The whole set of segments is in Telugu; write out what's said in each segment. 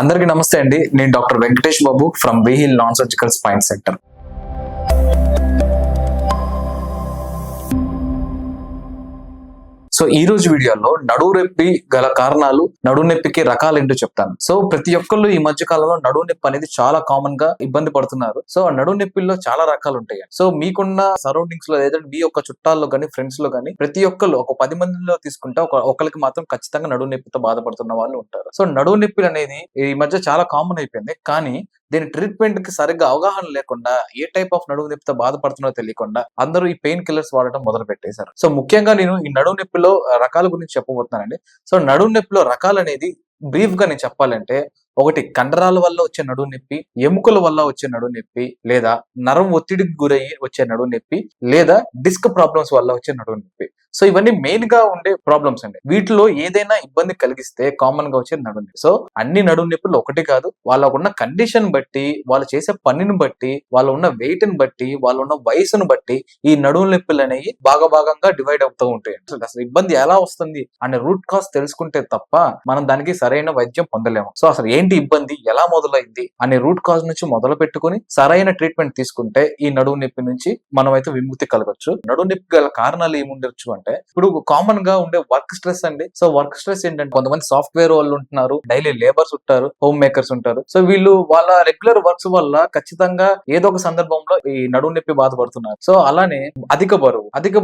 అందరికీ నమస్తే అండి. నేను డాక్టర్ వెంకటేష్ బాబు ఫ్రమ్ వీహిల్ non surgical spine centre. So ఈ రోజు వీడియోలో నడుము నొప్పి గల కారణాలు, నడుము నొప్పికి రకాలు ఏంటో చెప్తాను. సో ప్రతి ఒక్కళ్ళు ఈ మధ్య కాలంలో నడుము నొప్పి అనేది చాలా కామన్ గా ఇబ్బంది పడుతున్నారు. సో నడుము నొప్పిలో చాలా రకాలు ఉంటాయి. సో మీకున్న సరౌండింగ్స్ లో ఏదైతే మీ యొక్క చుట్టాల్లో కానీ ఫ్రెండ్స్ లో కానీ ప్రతి ఒక్కళ్ళు ఒక 10 మందిలో తీసుకుంటే ఒకరికి మాత్రం ఖచ్చితంగా నడుము నొప్పితో బాధపడుతున్న వాళ్ళు ఉంటారు. సో నడుము నొప్పి అనేది ఈ మధ్య చాలా కామన్ అయిపోయింది. కానీ దీని ట్రీట్మెంట్ కి సరిగ్గా అవగాహన లేకుండా, ఏ టైప్ ఆఫ్ నడుము నొప్పితో బాధపడుతున్నారో తెలియకుండా అందరూ ఈ పెయిన్ కిల్లర్స్ వాడటం మొదలు పెట్టేశారు. సో ముఖ్యంగా నేను ఈ నడుము నొప్పిలో రకాల గురించి చెప్పబోతున్నానండి. సో నడుము నొప్పిలో రకాలు అనేది బ్రీఫ్ గా నేను చెప్పాలంటే, ఒకటి కండరాల వల్ల వచ్చే నడుము నొప్పి, ఎముకల వల్ల వచ్చే నడుము నొప్పి, లేదా నరం ఒత్తిడికి గురయ్యి వచ్చే నడుము నొప్పి, లేదా డిస్క్ ప్రాబ్లమ్స్ వల్ల వచ్చే నడుము నొప్పి. సో ఇవన్నీ మెయిన్ గా ఉండే ప్రాబ్లమ్స్ అండి. వీటిలో ఏదైనా ఇబ్బంది కలిగిస్తే కామన్ గా వచ్చే నడుము నొప్పి. సో అన్ని నడుము నొప్పులు ఒకటి కాదు. వాళ్ళకున్న కండిషన్ బట్టి, వాళ్ళు చేసే పనిని బట్టి, వాళ్ళు ఉన్న వెయిట్ ని బట్టి, వాళ్ళు ఉన్న వయసును బట్టి ఈ నడుము నొప్పులు అనేవి భాగంగా డివైడ్ అవుతూ ఉంటాయి. అసలు ఇబ్బంది ఎలా వస్తుంది అనే రూట్ కాజ్ తెలుసుకుంటే తప్ప మనం దానికి సరైన వైద్యం పొందలేము. సో అసలు ఏంటి ఇబ్బంది, ఎలా మొదలైంది అనే రూట్ కాజ్ నుంచి మొదలు పెట్టుకుని సరైన ట్రీట్మెంట్ తీసుకుంటే ఈ నడుము నొప్పి నుంచి మనం అయితే విముక్తి కలగొచ్చు. నడుము నొప్పి గల కారణాలు ఏముండొచ్చు అంటే, ఇప్పుడు కామన్ గా ఉండే వర్క్ స్ట్రెస్ అండి. సో వర్క్ స్ట్రెస్ ఏంటంటే, కొంతమంది సాఫ్ట్వేర్ వాళ్ళు ఉంటున్నారు, డైలీ లేబర్స్ ఉంటారు, హోమ్ మేకర్స్ ఉంటారు. సో వీళ్ళు వాళ్ళ రెగ్యులర్ వర్క్స్ వల్ల ఖచ్చితంగా ఏదో ఒక సందర్భంలో ఈ నడుము నొప్పి బాధపడుతున్నారు. సో అలానే అధిక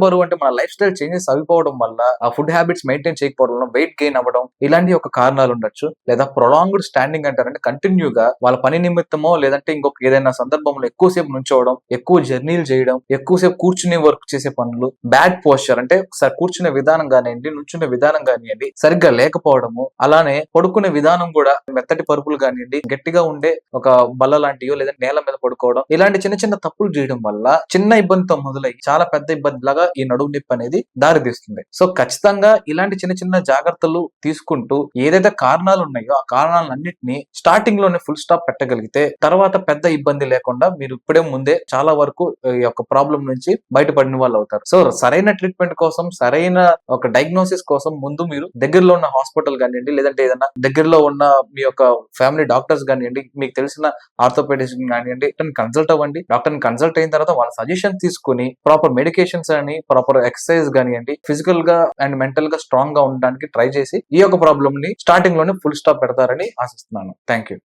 బరువు అంటే మన లైఫ్ స్టైల్ చేంజెస్ అయిపోవడం వల్ల, ఆ ఫుడ్ హ్యాబిట్స్ మెయింటైన్ చేయకపోవడం వల్ల వెయిట్ గెయిన్ అవ్వడం, ఇలాంటి ఒక కారణాలు ఉండొచ్చు. లేదా ప్రొలాంగ్డ్ స్టాండింగ్ అంటారంటే, కంటిన్యూగా వాళ్ళ పని నిమిత్తమో లేదంటే ఇంకొక ఏదైనా సందర్భంలో ఎక్కువసేపు నుంచోవడం, ఎక్కువ జర్నీలు చేయడం, ఎక్కువసేపు కూర్చుని వర్క్ చేసే పనులు, బ్యాడ్ పోస్చర్ అంటే కూర్చునే విధానం కానివ్వండి, నుంచునే విధానం కానివ్వండి సరిగ్గా లేకపోవడము, అలానే పడుకునే విధానం కూడా మెత్తటి పరుపులు కానివ్వండి, గట్టిగా ఉండే ఒక బల్ల లాంటియో లేదా నేల మీద పడుకోవడం, ఇలాంటి చిన్న చిన్న తప్పులు చేయడం వల్ల చిన్న ఇబ్బందితో మొదలై చాలా పెద్ద ఇబ్బంది లాగా ఈ నడుము నొప్పి అనేది దారి తీస్తుంది. సో ఖచ్చితంగా ఇలాంటి చిన్న చిన్న జాగ్రత్తలు తీసుకుంటూ ఏదైతే కారణాలు ఉన్నాయో ఆ కారణాలన్నింటినీ స్టార్టింగ్ లోనే ఫుల్ స్టాప్ పెట్టగలిగితే తర్వాత పెద్ద ఇబ్బంది లేకుండా మీరు ఇప్పుడే ముందే చాలా వరకు ఈ యొక్క ప్రాబ్లం నుంచి బయటపడిన వాళ్ళు అవుతారు. సో సరైన ట్రీట్మెంట్ కోసం, సరైన ఒక డయాగ్నోసిస్ కోసం ముందు మీరు దగ్గరలో ఉన్న హాస్పిటల్ కానివ్వండి, లేదంటే ఏదైనా దగ్గరలో ఉన్న మీ యొక్క ఫ్యామిలీ డాక్టర్స్ కానివ్వండి, మీకు తెలిసిన ఆర్థోపెడిస్ట్ కానివ్వండి, కన్సల్ట్ అవ్వండి. డాక్టర్ని కన్సల్ట్ అయిన తర్వాత వాళ్ళ సజెషన్ తీసుకుని ప్రాపర్ మెడికేషన్స్ అని, ప్రాపర్ ఎక్సర్సైజ్ కానివ్వండి, ఫిజికల్ గా అండ్ మెంటల్ గా స్ట్రాంగ్ గా ఉండడానికి ట్రై చేసి ఈ యొక్క ప్రాబ్లమ్ ని స్టార్టింగ్ లోనే ఫుల్ స్టాప్ పెడతారని ఆశిస్తున్నాను. Thank you.